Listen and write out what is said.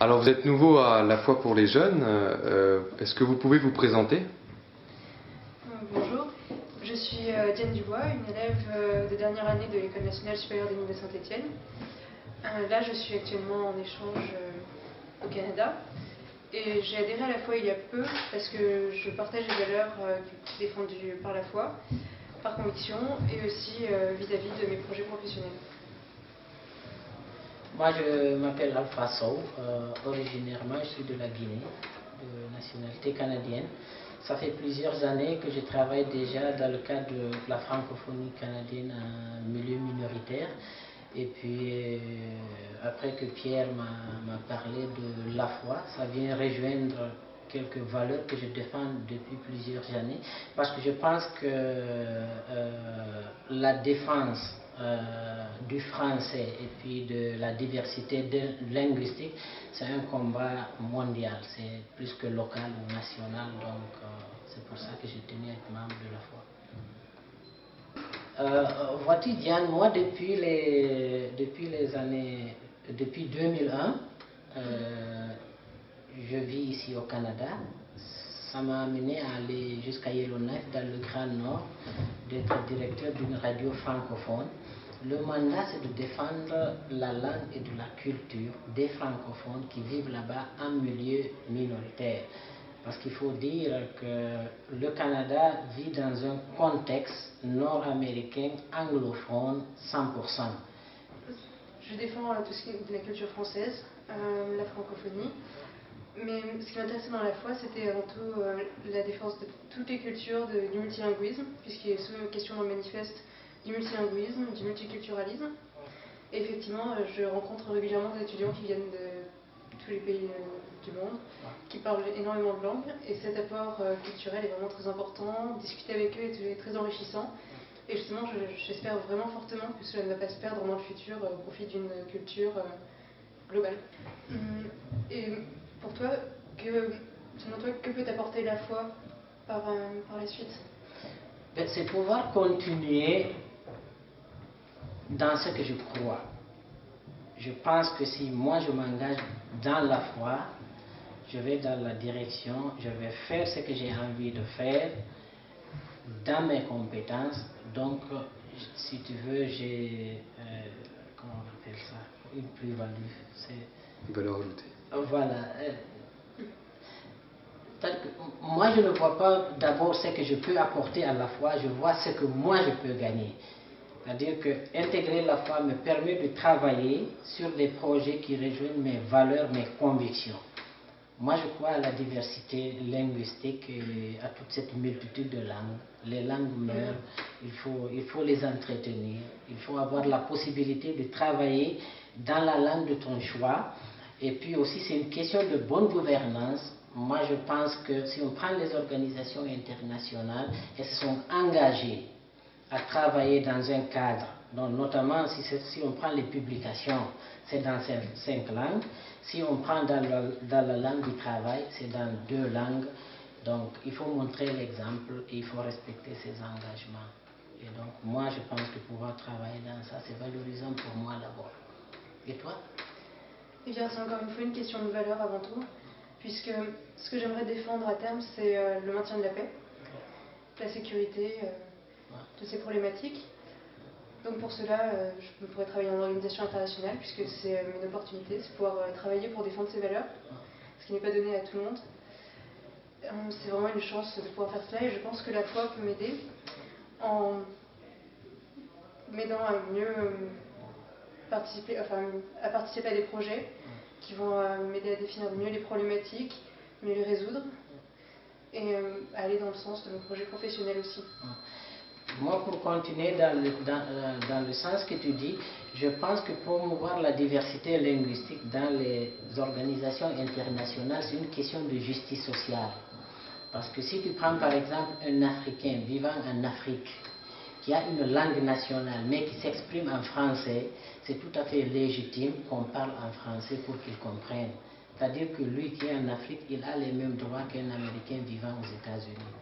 Alors vous êtes nouveau à la foi pour les jeunes, est-ce que vous pouvez vous présenter? Bonjour, je suis Diane Dubois, une élève de dernière année de l'École nationale supérieure des mines de Saint-Étienne. Là, je suis actuellement en échange au Canada et j'ai adhéré à la foi il y a peu parce que je partage les valeurs défendues par la foi, par conviction et aussi vis-à-vis de mes projets professionnels. Moi, je m'appelle Alpha Sow. Originairement, je suis de la Guinée, de nationalité canadienne. Ça fait plusieurs années que je travaille déjà dans le cadre de la francophonie canadienne en milieu minoritaire. Et puis, après que Pierre m'a parlé de la foi, ça vient rejoindre quelques valeurs que je défends depuis plusieurs années, parce que je pense que la défense du français et puis de la diversité linguistique, c'est un combat mondial, c'est plus que local ou national, donc c'est pour ça que j'ai tenu à être membre de la foi. Vois-tu Diane, moi depuis 2001, je vis ici au Canada. Ça m'a amené à aller jusqu'à Yellowknife dans le Grand Nord, d'être directeur d'une radio francophone. Le mandat, c'est de défendre la langue et de la culture des francophones qui vivent là-bas en milieu minoritaire. Parce qu'il faut dire que le Canada vit dans un contexte nord-américain anglophone 100%. Je défends tout ce qui est de la culture française, la francophonie. Mais ce qui m'intéressait dans la foi, c'était avant tout la défense de toutes les cultures, du multilinguisme, puisqu'il est souvent question dans le manifeste du multilinguisme, du multiculturalisme. Et effectivement, je rencontre régulièrement des étudiants qui viennent de tous les pays du monde, qui parlent énormément de langues, et cet apport culturel est vraiment très important. Discuter avec eux est très enrichissant. Et justement, j'espère vraiment fortement que cela ne va pas se perdre dans le futur au profit d'une culture globale. Et pour toi, selon toi, que peut apporter la foi par la suite? C'est pouvoir continuer dans ce que je crois. Je pense que si moi je m'engage dans la foi, je vais dans la direction, je vais faire ce que j'ai envie de faire dans mes compétences. Donc, si tu veux, j'ai, comment on appelle ça, une plus-value. Une valeur ajoutée. Voilà. Moi, je ne vois pas d'abord ce que je peux apporter à la foi, je vois ce que moi je peux gagner. C'est-à-dire que intégrer la foi me permet de travailler sur des projets qui rejoignent mes valeurs, mes convictions. Moi, je crois à la diversité linguistique et à toute cette multitude de langues. Les langues meurent, il faut les entretenir, il faut avoir la possibilité de travailler dans la langue de ton choix. Et puis aussi, c'est une question de bonne gouvernance. Moi, je pense que si on prend les organisations internationales, elles se sont engagées à travailler dans un cadre, donc notamment si on prend les publications, c'est dans 5 langues. Si on prend dans la langue du travail, c'est dans 2 langues. Donc il faut montrer l'exemple et il faut respecter ses engagements. Et donc moi je pense que pouvoir travailler dans ça, c'est valorisant pour moi d'abord. Et toi? Eh bien, c'est encore une fois une question de valeur avant tout, puisque ce que j'aimerais défendre à terme, c'est le maintien de la paix, la sécurité, toutes ces problématiques. Donc pour cela, je pourrais travailler en organisation internationale, puisque c'est une opportunité, c'est pouvoir travailler pour défendre ces valeurs, ce qui n'est pas donné à tout le monde. C'est vraiment une chance de pouvoir faire cela, et je pense que la foi peut m'aider en m'aidant à mieux participer, à participer à des projets qui vont m'aider à définir mieux les problématiques, mieux les résoudre, et à aller dans le sens de mon projet professionnel aussi. Moi, pour continuer dans le sens que tu dis, je pense que promouvoir la diversité linguistique dans les organisations internationales, c'est une question de justice sociale. Parce que si tu prends par exemple un Africain vivant en Afrique, qui a une langue nationale, mais qui s'exprime en français, c'est tout à fait légitime qu'on parle en français pour qu'il comprenne. C'est-à-dire que lui qui est en Afrique, il a les mêmes droits qu'un Américain vivant aux États-Unis.